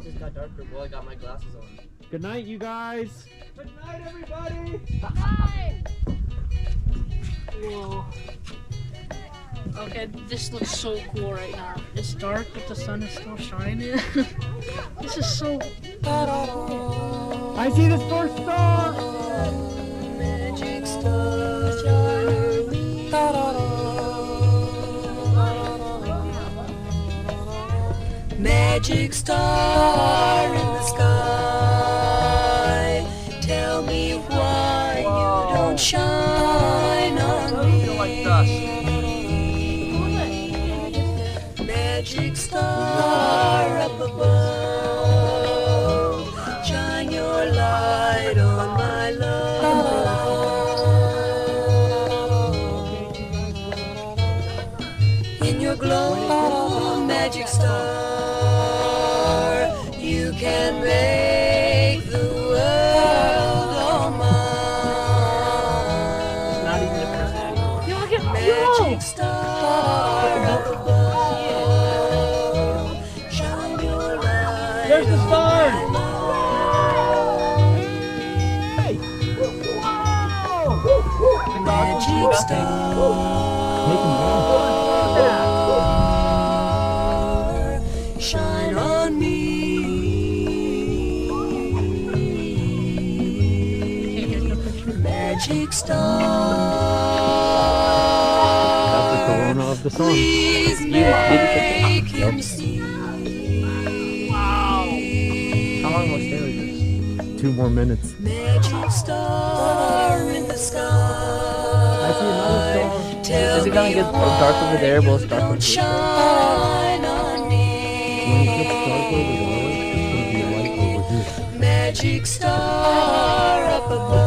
just got darker. Well, I got my glasses on. Good night, you guys. Good night, everybody. Bye. Whoa. Okay, this looks so cool right now. It's dark, but the sun is still shining. This is so. I see the first star. Magic star, magic star in the sky. Tell me why you don't shine on me. Magic star up above, shine your light on my love. In your glow, magic star, you can make the world all mine. Not even the first one. Yo, look at Magic star up above, shine your light. There's the star. Magic star, shine on me. Magic star, That's the corona of the song. please make him see. How long will stay like this? 2 more minutes. Magic star in the sky. I see another star. Tell Is it gonna me get dark over there? Will it start don't with this? shine on When me. it gets dark over there, it's gonna be light over here. Magic star up above.